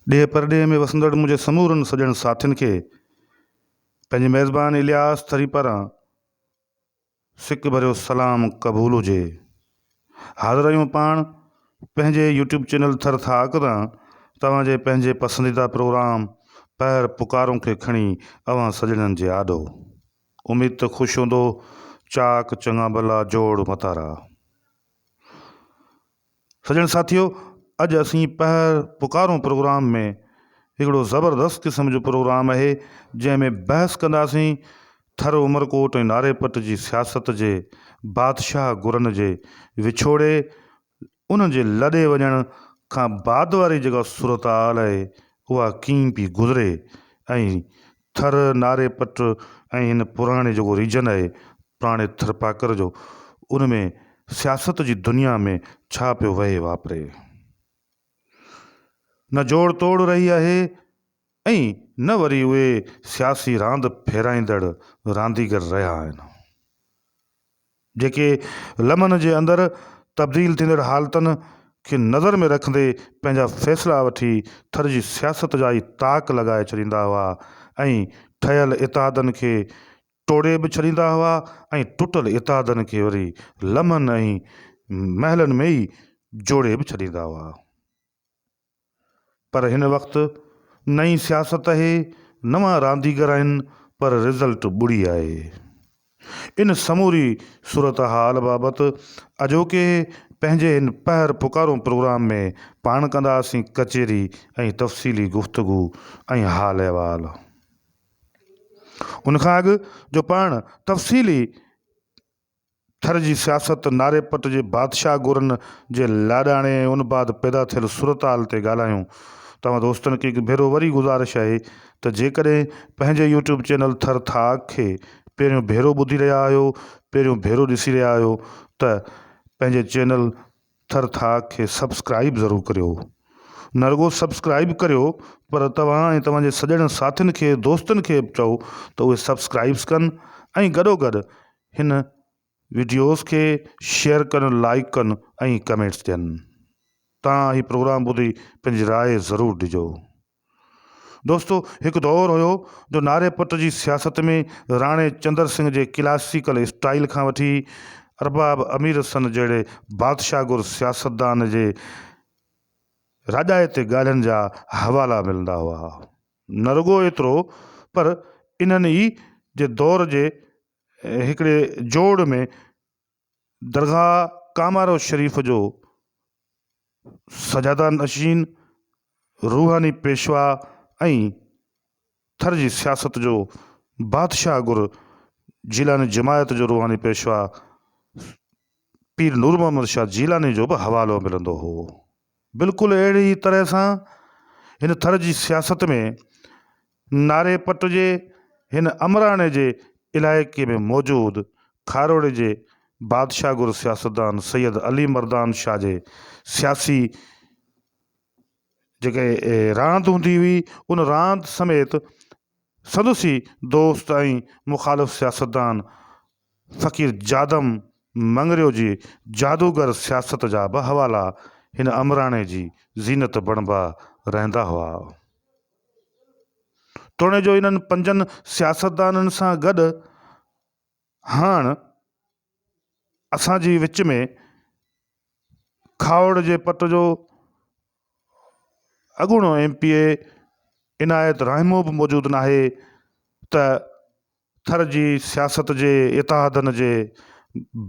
ॾेह परॾेह में वसंदड़ मुंहिंजे समूरनि सॼण साथियुनि खे पंहिंजे मेज़बान इलियास थरी पारां सिक भरियो सलाम क़बूल हुजे। हाज़िर आहियूं पाण पंहिंजे यूट्यूब चैनल थर थाक तां तव्हांजे पंहिंजे पसंदीदा प्रोग्राम पैर पुकारों खे खणी अवां सॼणनि जे आॾो। उमेद त ख़ुशि हूंदो, चाक चङा भला जोड़ मतारा। सॼण साथियो, अॼु असीं पैर पुकारों प्रोग्राम में हिकिड़ो ज़बरदस्त क़िस्म जो प्रोग्राम आहे जंहिंमें बहस कंदासीं थर उमरकोट ऐं नारेपट जी सियासत जे बादशाह गुरनि जे विछोड़े उन्हनि जे लॾे वञण खां बाद वारी जेका सूरत हाल आहे उहा कीअं पई गुज़रे ऐं थर नारेपट ऐं हिन पुराणे जेको रीजन आहे पुराणे थरपाकर जो उन में सियासत जी दुनिया में छा पियो वहे वापरे। न जोड़ तोड़ रही आहे ऐं न वरी उहे सियासी रांदि फेराईंदड़ रांदीगर रहिया आहिनि जेके लमन जे अंदरि तब्दील थींदड़ हालतुनि खे नज़र में रखंदे पंहिंजा फ़ैसिला वठी थर जी सियासत जा ई ताक लॻाए छॾींदा हुआ ऐं ठहियल इतिहादनि खे टोड़े बि छॾींदा हुआ ऐं टुटल इतिहादनि खे वरी लमन ऐं महलनि में ई जोड़े बि छॾींदा हुआ। पर हिन वक़्तु नई सियासत आहे, नवां रांदीगर आहिनि, पर रिज़ल्ट ॿुड़ी आहे। इन समूरी सूरत हाल बाबति अॼोके पंहिंजे हिन पैर पुकारों प्रोग्राम में पाण कंदासीं कचेरी ऐं तफ़सीली गुफ़्तगू ऐं हाल अहिवाल। उनखां अॻु जो पाण तफ़सीली थर जी सियासत नारेपट जे बादशाह गुरनि जे लाॾाणे उन बाद पैदा थियल सूरत हाल ते ॻाल्हायूं। तव्हां दोस्तनि खे हिकु भेरो वरी गुज़ारिश आहे त जेकॾहिं पंहिंजे यूट्यूब चैनल थर थाक खे पहिरियों भेरो ॿुधी रहिया आहियो, पहिरियों भेरो ॾिसी रहिया आहियो त पंहिंजे चैनल थर थाक खे सब्सक्राइब ज़रूरु करियो। न रुगो सब्सक्राइब करियो पर तव्हां ऐं तव्हांजे सॼण साथियुनि खे दोस्तनि खे बि चओ त उहे सब्सक्राइब्स कनि ऐं गॾोगॾु हिन वीडियोज़ खे शेयर कनि, लाइक कनि ऐं कमेंट्स ॾियनि। तव्हां हीउ प्रोग्राम ॿुधी पंहिंजी राय ज़रूरु ॾिजो। दोस्तो, हिकु दौरु हुयो जो नारेपट जी सियासत में राणे चंदर सिंह जे क्लासिकल स्टाइल खां वठी अरबाब अमीर सन जहिड़े बादशाह गुर सियासतदान जे राॼाए ते ॻाल्हियुनि जा हवाला मिलंदा हुआ। न रुगो एतिरो पर इन्हनि ई जे दौर जे हिकिड़े जोड़ में दरगाह कामारो शरीफ़ जो सजादा नशीन, रूहानी पेशवा ऐं थर जी सियासत जो बादशाह गुर जीलानी जमायत जो रूहानी पेशवा पीर नूर मोहम्मद शाह जीलानी जो बि हवालो मिलंदो हो। बिल्कुलु अहिड़ी तरह सां हिन थर जी सियासत में नारेपट जे हिन अमराणे जे इलाइक़े में मौजूदु खारोड़े जे बादशाह गुर सियासतदान सैयद अली मर्दान शाह जे सियासी जेके रांदि हूंदी हुई उन रांदि समेत संदुसी दोस्त ऐं मुखालिफ़ सियासतदान फ़कीर जादम मंगरियो जी जादूगर सियासत जा बि हवाला हिन अमराणे जी ज़ीनत बणिबा रहंदा हुआ। तोड़े जो इन्हनि पंजनि सियासतदाननि सां गॾु हाणे असांजी विच में खावड़ जे पट जो अॻूणो MPA इनायत रहमो बि मौजूदु नाहे त थर जी सियासत जे इतिहादनि जे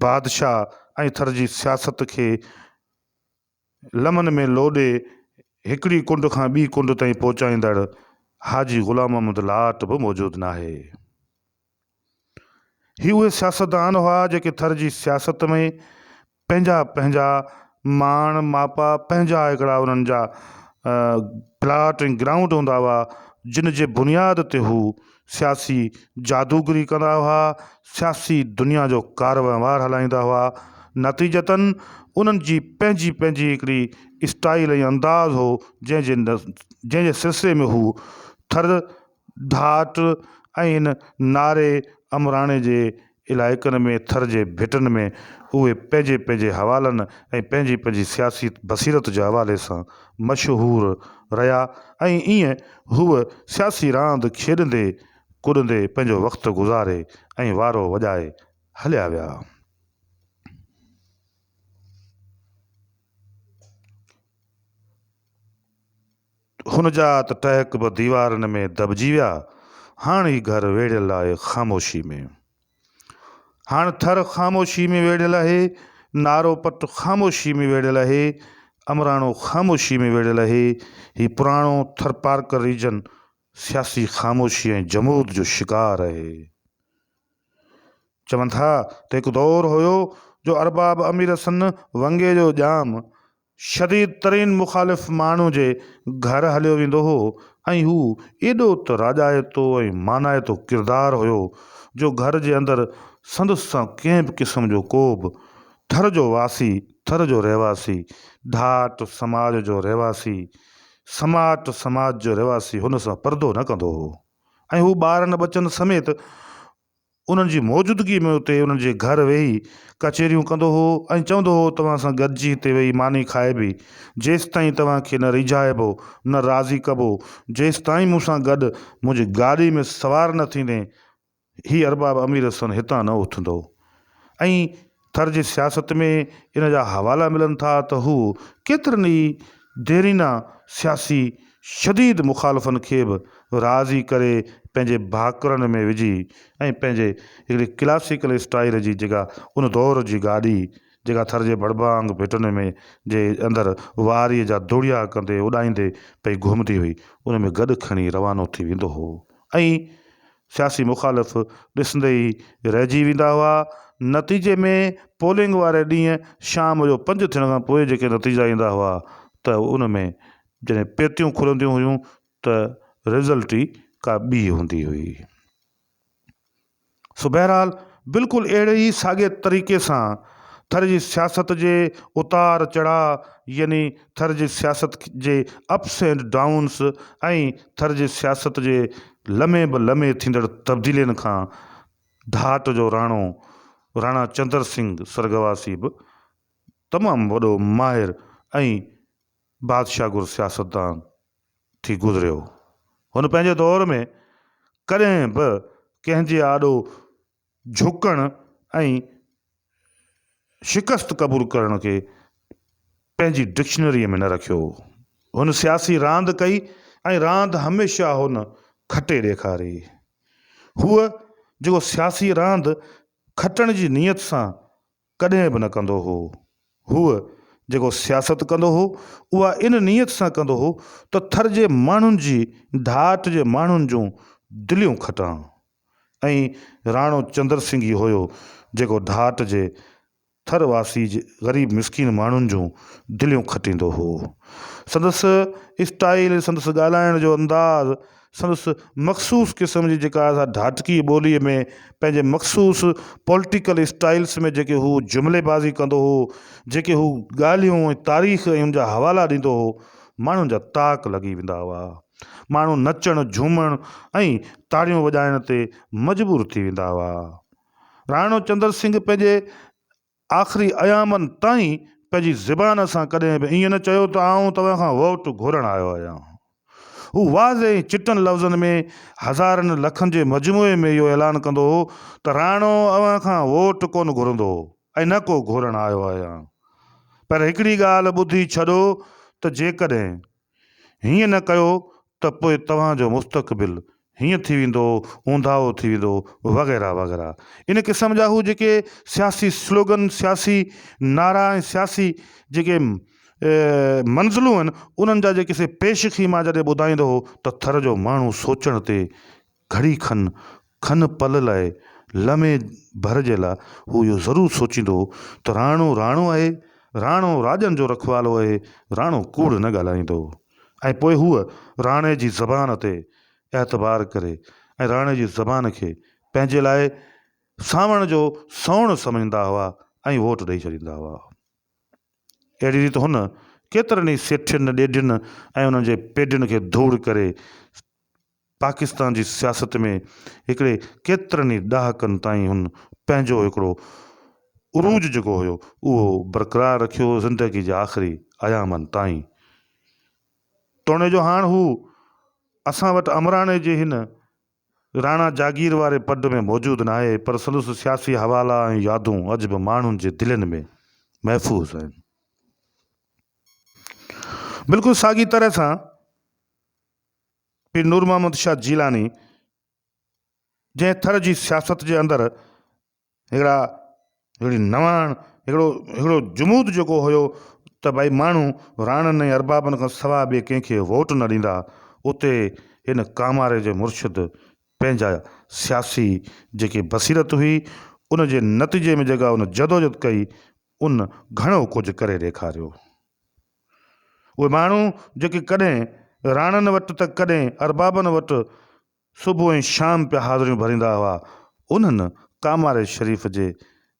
बादशाह ऐं थर जी सियासत खे लमन में लोॾे हिकिड़ी कुंड खां ॿी कुंड ताईं पहुचाईंदड़ हाजी ग़ुलाम मोहम्मद लाट बि मौजूदु नाहे। ही उहे सियासतदान हुआ जेके थर जी सियासत में पंहिंजा पंहिंजा माण मापा, पंहिंजा हिकिड़ा उन्हनि जा प्लाट ऐं ग्राउंड हूंदा हुआ जिन जे बुनियाद ते हू सियासी जादूगरी कंदा हुआ, सियासी दुनिया जो कार वहिंवार हलाईंदा हुआ। नतीजतन उन्हनि जी पंहिंजी पंहिंजी हिकिड़ी स्टाइल ऐं अंदाज़ हो जंहिंजे सिलसिले में हू थर ढाट ऐं हिन नारे अमराणे जे इलाइक़नि में थर जे भिटनि में उहे पंहिंजे पंहिंजे हवालनि ऐं पंहिंजी पंहिंजी सियासी बसीरत जे हवाले सां मशहूरु रहिया ऐं ईअं हूअ सियासी रांदि खेॾंदे कुॾंदे पंहिंजो वक़्तु गुज़ारे ऐं वारो वॼाए हलिया विया। हुन जा त टहक बि दीवारनि में दॿिजी विया। हाणे ई घर वेड़ियल आहे ख़ामोशी में। हाणे थर ख़ामोशी में वेड़ियल आहे, नारो पट ख़ामोशी में वेड़ियल आहे, अमराणो ख़ामोशी में वेड़ियल आहे। हीउ पुराणो थरपारकर रीजन सियासी ख़ामोशी ऐं जमूद जो शिकार आहे। चवनि था त हिकु दौरु हुयो जो अरबाब अमीर सन वंगे जो ॼाम शदीद तरीन मुखालिफ़ माण्हू जे घर हलियो वेंदो हो ऐं हू एॾो त राॼायतो ऐं मानायतो किरदारु हुयो जो घर जे अंदरि संदसि सां कंहिं बि क़िस्म जो को बि थर जो वासी, थर जो रहवासी, ढाट समाज जो रहवासी, समाट समाज जो रहवासी हुन सां परदो न कंदो हो ऐं हू ॿारनि बचनि समेत उन्हनि जी मौजूदगी में उते उन्हनि जे घर वेही कचहरियूं कंदो हो ऐं चवंदो हो तव्हां सां गॾिजी हिते वेही मानी खाए बि जेसि ताईं तव्हांखे न रिझाइबो न राज़ी कबो, जेसि ताईं मूंसां गॾु मुंहिंजी गाॾी में सवार न थींदे हीउ अरबाब अमीर सन हितां न उथंदो। ऐं थर जी सियासत में इन जा हवाला मिलनि था त हू केतिरनि ई देरीना सियासी शदीद मुखालफ़नि खे बि राज़ी करे पंहिंजे भाकुरनि में विझी ऐं पंहिंजे हिकिड़ी क्लासिकल स्टाइल जी जेका उन दौर जी गाॾी जेका थर जे बड़बांग भिटुनि में जे अंदरि वारीअ जा दोड़िया कंदे उॾाईंदे पई घुमंदी हुई उन में गॾु खणी रवानो थी वेंदो हो ऐं सियासी मुखालिफ़ ॾिसंदे ई रहिजी वेंदा हुआ। नतीजे में पोलिंग वारे ॾींहुं शाम जो 5 थियण खां पोइ जेके नतीजा ईंदा हुआ त उन में जॾहिं पेतियूं खुलंदियूं हुयूं त रिज़ल्ट ई का ॿी हूंदी हुई। सो बहरहाल बिल्कुलु अहिड़े ई साॻे तरीक़े सां थर जी सियासत जे उतार चढ़ाव यानी थर जी सियासत जे अप्स एंड डाउन्स ऐं थर जी सियासत जे लम्हे बि लम्हे थींदड़ तब्दीलियुनि खां ढाट जो राणो राणा चंद्र सिंह सरगवासी बि तमामु वॾो माहिर ऐं बादशाहगुर सियासतदान थी गुज़रियो। हुन पंहिंजे दौर में कॾहिं बि कंहिंजे आॾो झुकण ऐं शिकस्त क़बूल करण खे पंहिंजी डिक्शनरीअ में न रखियो। हुन सियासी रांदि कई ऐं रांदि हमेशह हुन खटे ॾेखारी। हूअ जेको सियासी रांदि खटण जी नीयत सां कॾहिं बि न कंदो हो। हूअ जेको सियासत कंदो हो उहा इन नीयत सां कंदो हो त थर जे माण्हुनि जी ढाट जे माण्हुनि जूं दिलियूं खटां ऐं राणो चंद्र सिंह ई हुयो जेको ढाट जे थरवासी जे ग़रीब मिसकिन माण्हुनि जूं दिलियूं खटींदो हो। संदसि स्टाइल, संदसि ॻाल्हाइण जो अंदाज़, संदसि मख़सूस क़िस्म जी जेका असां ढाटकी ॿोलीअ में पंहिंजे मख़सूस पॉलिटिकल स्टाइल्स में जेके हू जुमिलेबाज़ी कंदो हो, जेके हू ॻाल्हियूं ऐं तारीख़ ऐं उनजा हवाला ॾींदो हो, माण्हुनि जा ताक लॻी वेंदा हुआ। माण्हू नचण झूमण ऐं ताड़ियूं वॼाइण ते मजबूर थी वेंदा हुआ। राणो चंद्र सिंह पंहिंजे आख़िरी अयामनि ताईं पंहिंजी ज़बान सां कॾहिं बि ईअं न चयो त आउं तव्हां खां वोट घुरण आयो आहियां। हू वाज़े चिटनि लफ़्ज़नि में हज़ारनि लखनि जे मजमूए में इहो ऐलान कंदो हो त राणो अव्हां खां वोट कोन घुरंदो ऐं न को घुरण आयो आहियां। पर हिकिड़ी ॻाल्हि ॿुधी छॾो त जेकॾहिं हीअं न कयो त पोइ तव्हांजो मुस्तक़बिल हीअं थी वेंदो, ऊंधाओ थी वेंदो वग़ैरह वग़ैरह। इन क़िस्म जा हू जेके सियासी स्लोगन, सियासी नारा ऐं सियासी जेके मंज़िलूं आहिनि उन्हनि जा जेके से पेशखी मां जॾहिं ॿुधाईंदो हो त थर जो माण्हू सोचण ते घड़ी खन पल लाइ लम्हे भर जे लाइ हू इहो ज़रूरु सोचींदो हो त राणो राणो आहे, राणो राजनि जो रखवालो आहे, राणो कूड़ न ॻाल्हाईंदो। ऐं पोइ हूअ राणे जी ज़बान ते एतबार करे ऐं राणे जी ज़बान खे पंहिंजे लाइ सावण जो सौण सम्झंदा हुआ ऐं वोट ॾेई छॾींदा हुआ। अहिड़ी रीति हुन केतिरनि ई सेठियुनि ॾेढियुनि ऐं उन्हनि जे पेडियुनि खे धूड़ करे पाकिस्तान जी सियासत में हिकिड़े केतिरनि ई ॾहाकनि ताईं हुन पंहिंजो हिकिड़ो उरूज जेको हुयो उहो बरक़रार रखियो ज़िंदगी जे आख़िरी आयामनि ताईं। तोणे जो हाणे हू असां वटि अमराणे जे हिन राणा जागीर वारे पद में मौजूदु न आहे, पर संदसि सियासी हवाला ऐं यादूं अॼु बि माण्हुनि जे दिलनि में महफ़ूज़ आहिनि। बिल्कुलु साॻी तरह सां पीर नूर मोहम्मद शाह जीलानी जंहिं थर जी सियासत जे अंदरि हिकिड़ी नवाण हिकिड़ो जुमूद जेको हुयो त भई माण्हू राणनि ऐं अरबाबनि खां सवाइ ॿिए कंहिंखे वोट न ॾींदा, उते हिन कामारे जे मुर्शिद पंहिंजा सियासी जेकी बसीरत हुई उन जे नतीजे में जेका उन जदोजहद कई उन घणो कुझु करे ॾेखारियो। उहे माण्हू जेके कॾहिं राणनि वटि त कॾहिं अरबाबनि वटि सुबुह ऐं शाम पिया हाज़िरियूं भरींदा हुआ, उन्हनि कामारे शरीफ़ जे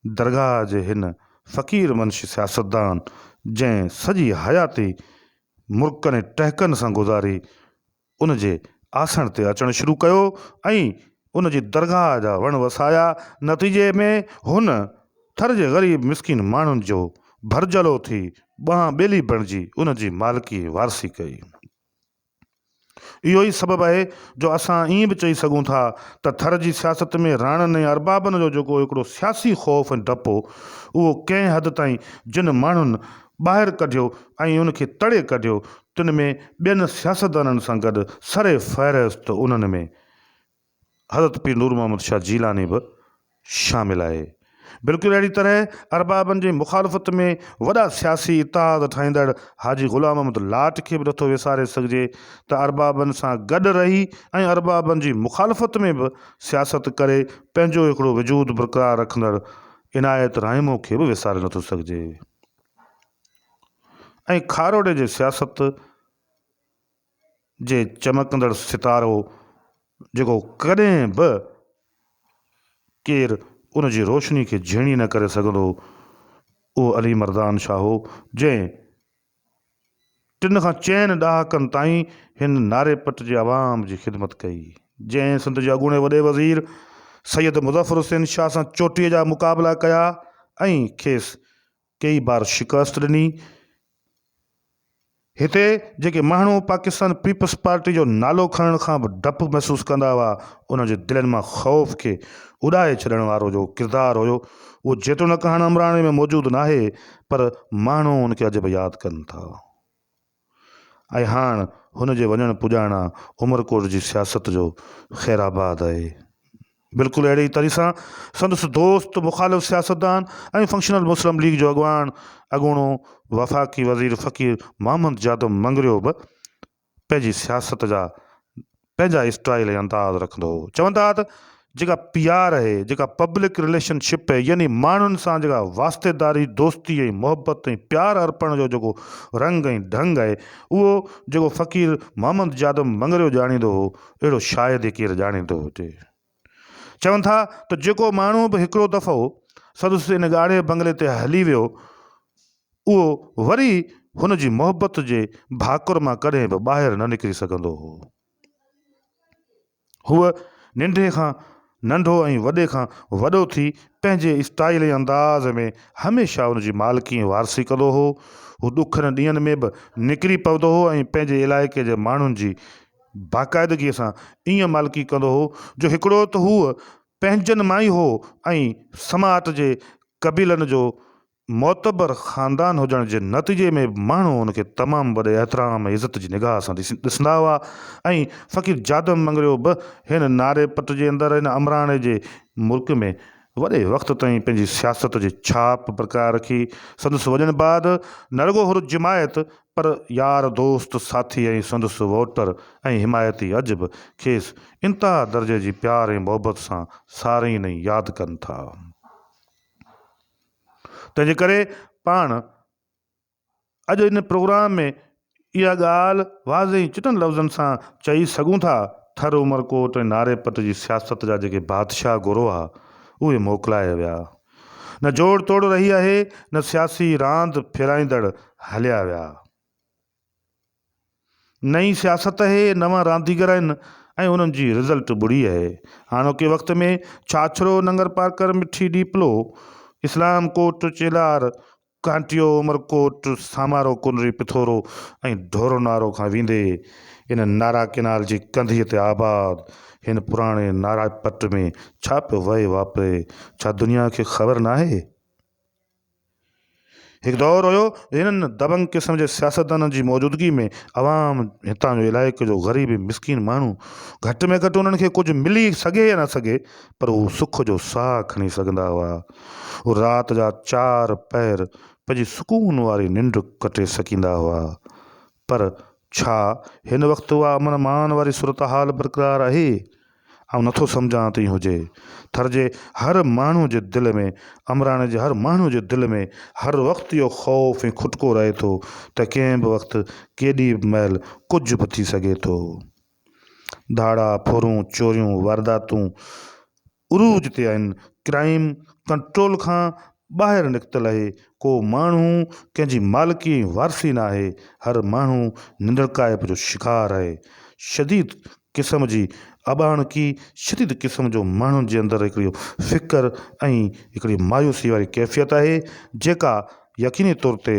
दरगाह जे हिन फ़क़ीर मंश सियासतदान जंहिं सॼी हयाती मुल्कनि ऐं टहकनि सां गुज़ारी, उन जे आसण ते अचणु शुरू कयो ऐं उन जी दरगाह जा वण वसाया। नतीजे में हुन थर जे ग़रीब मिसकिन माण्हुनि जो भरजलो थी ॿांह ॿेली बणिजी उन जी मालिकी वारसी कई। इहो ई सबबु आहे जो असां ईअं बि चई सघूं था त थर जी सियासत में राणनि ऐं अरबाबनि जो जेको हिकिड़ो सियासी ख़ौफ़ ऐं डपु उहो कंहिं हद ताईं जिन माण्हुनि ॿाहिरि कढियो ऐं उनखे तड़े कढियो, तिन में ॿियनि सियासतदाननि सां गॾु सरे फ़हरिस्त उन्हनि में हज़रत पीर नूर मोहम्मद शाह जीलानी बि शामिलु आहे। बिल्कुलु अहिड़ी तरह अरबाबनि जी मुखालफ़त में वॾा सियासी इतिहाद ठाहींदड़ हाजी ग़ुलाम अहमद लाट खे बि नथो विसारे सघिजे त अरबाबनि सां गॾु रही ऐं अरबाबनि जी मुखालफ़त में बि सियासत करे पंहिंजो हिकिड़ो वजूद बरक़रार रखंदड़ इनायत राहिमो खे बि विसारे नथो सघिजे। ऐं खारोड़े जे सियासत जे चमकंदड़ सितारो जेको कॾहिं बि केरु उन जी रोशनी खे झेणी न करे सघंदो, उहो अली मर्दान शाह हो जंहिं 3 खां 4 ॾहाकनि ताईं हिन नारेपट जे अवाम जी ख़िदमत कई, जंहिं सिंध जे अॻूणे वॾे वज़ीर सैयद मुज़फ़र हुसैन शाह सां चोटीअ जा मुक़ाबला कया ऐं खेसि कई बार शिकस्त ॾिनी। हिते जेके माण्हू पाकिस्तान पीपल्स पार्टी जो नालो खणण खां बि डपु महसूसु कंदा हुआ, उन जे दिलनि मां ख़ौफ़ खे उॾाए छॾण वारो जो किरदारु हुयो, उहो जेतोणीकि हाणे अमराणे में मौजूदु न आहे, पर माण्हू उनखे अॼु बि यादि कनि था। ऐं हाणे हुन जे वञण पुॼाइणा उमरकोट जी सियासत जो ख़ैराबाद आहे। बिल्कुलु अहिड़ी तरह सां संदसि दोस्त मुखालिफ़ सियासतदान ऐं फंक्शनल मुस्लिम लीग जो अॻूणो वफ़ाक़ी वज़ीर फ़क़ीर मोहम्मद जादव मंगरियो बि पंहिंजी सियासत जा पंहिंजा स्टाइल ऐं अंदाज़ रखंदो हो। चवंदा त जेका PR आहे, जेका पब्लिक रिलेशनशिप आहे, यानी माण्हुनि सां जेका वास्तेदारी दोस्ती ऐं मुहबत ऐं प्यार अर्पण जो जेको रंग ऐं ढंग आहे, उहो जेको फ़क़ीर मोहम्मद जादव मंगरियो ॼाणींदो हो, अहिड़ो शायदि ई केरु ॼाणींदो हुजे। चवनि था त जेको माण्हू बि हिकिड़ो दफ़ो संदसि इन ॻाढ़े बंगले ते हली वियो, उहो वरी हुन जी मुहबत जे भाकुर मां कॾहिं बि ॿाहिरि न निकिरी सघंदो हो। हूअ नंढे खां नंढो ऐं वॾे खां वॾो थी पंहिंजे स्टाइल ऐं अंदाज़ में हमेशह उन जी मालिकी ऐं वारसी कंदो हो। हू ॾुखनि ॾींहंनि में बि निकिरी पवंदो हो ऐं पंहिंजे इलाइक़े जे माण्हुनि जी बाक़ाइदगीअ सां ईअं मालिकी कंदो हो जो हिकिड़ो त हूअ पंहिंजनि मां ई हो ऐं समाज जे क़बीलनि जो मोतबर ख़ानदान हुजण जे नतीजे में माण्हू उनखे तमामु वॾे एतिराम ऐं इज़त जी निगाह सां ॾिसंदा हुआ। ऐं फ़क़ीर जादव मंगरियो बि हिन नारेपट जे अंदरि हिन अमराणे जे मुल्क में वॾे वक़्त ताईं पंहिंजी सियासत जी छाप बरक़रार रखी। संदसि वञण बाद न रुॻो हुन जमायत, पर यार दोस्त साथी ऐं संदसि वोटर ऐं हिमायती अॼु बि खेसि इंतिहा दर्जे जी प्यार ऐं मुहबत सां सारीन ऐं यादि कनि था। तंहिंजे करे पाण अॼु इन प्रोग्राम में इहा ॻाल्हि वाज़े चिटनि लफ़्ज़नि सां चई सघूं था, थर उमरकोट ऐं नारेपट जी सियासत जा जेके बादशाह गिरोह हुआ उहे मोकिलाए विया। न जोड़ तोड़ रही आहे, न सियासी रांदि फिराईंदड़ हलिया विया। नई सियासत आहे, नवां रांदीगर आहिनि ऐं उन्हनि जी रिज़ल्ट बुरी आहे। हाणोके वक़्त में छाछरो, नंगर पार्कर, मिठी डीपलो, इस्लाम कोट, चेलार, कांटियो, उमरकोट, सामारो, कुनरी, पिथोरो ऐं ढोरो नारो खां वेंदे इन नारा केनाल जी कंधीअ ते आबाद हिन पुराणे नारा पट में छा पियो वहे वापरे, छा दुनिया खे ख़बर नाहे? हिकु दौरु हुयो हिननि दबंग क़िस्म जे सियासतदाननि जी मौजूदगी में अवाम हितां जो इलाइक़े जो ग़रीब मिसकिन माण्हू घटि में घटि उन्हनि खे कुझु मिली सघे या न सघे पर हू सुख जो साह खणी सघंदा हुआ। हू राति जा 4 पहर पंहिंजी सुकून वारी निंड कटे सघंदा हुआ। पर छा हिन वक़्तु उहा अमन मान वारी सूरत हाल बरक़रार आहे? ऐं नथो सम्झां त हुजे थर जे हर माण्हू जे दिलि में, अमराणे जे हर माण्हू जे दिलि में हर वक़्तु इहो ख़ौफ़ ऐं खुटको रहे थो त कंहिं बि वक़्तु केॾी बि महिल कुझु बि थी सघे थो। धाड़ा फुरूं, चोरियूं, वारदातूं उरूज ते आहिनि। क्राइम कंट्रोल खां ॿाहिरि निकितल आहे। को माण्हू कंहिंजी मालिकी वारसी न आहे। हर माण्हू निंदड़काइप जो शिकार आहे। शदीद क़िस्म जी अबाणकी, शदीद क़िस्म जो माण्हुनि जे अंदरि हिकिड़ी फ़िकर ऐं हिकिड़ी मायूसी वारी कैफ़ियत आहे जेका यकीनी तौर ते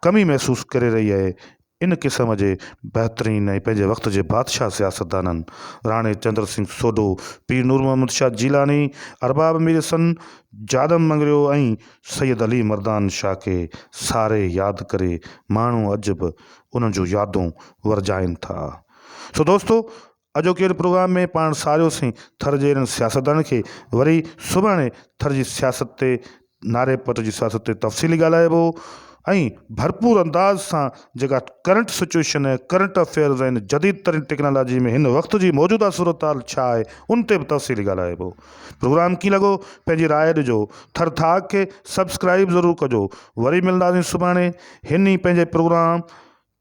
कमी महसूसु करे रही आहे इन क़िस्म जे बहितरीन ऐं पंहिंजे वक़्त जे बादशाह सियासतदाननि राणे चंद्र सिंह सोढो, पीर नूर मोहम्मद शाह जीलानी, अरबाब मीर सन, जादम मंगरियो ऐं सैयद अली मर्दान शाह खे सारे यादि करे माण्हू अॼु बि उन्हनि जूं यादूं वरजाइनि था। सो दोस्तो, अॼोके प्रोग्राम में पाण सारियोसीं थर जे हिननि सियासतदान खे। वरी सुभाणे थर जी सियासत ते, नारे पट जी सियासत ते तफ़सीली ॻाल्हाइबो ऐं भरपूर अंदाज़ सां जेका करंट सिचुएशन आहे, करंट अफेयर्स आहिनि, जदीद तरीन टेक्नोलॉजी में हिन वक़्त जी मौजूदा सूरत हाल छा आहे उन ते बि तफ़सीली ॻाल्हाइबो। प्रोग्राम कीअं लॻो पंहिंजी राय ॾिजो। थर थाक खे सब्सक्राइब ज़रूरु कजो। वरी मिलंदासीं सुभाणे हिन ई पंहिंजे प्रोग्राम,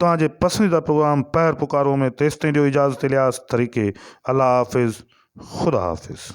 तव्हांजे पसंदीदा प्रोग्राम पैर पुकारो में। तेसिताईं ॾियो इजाज़त इलियास तरीक़े। अल्लाह हाफ़िज़, ख़ुदा हाफ़िज़।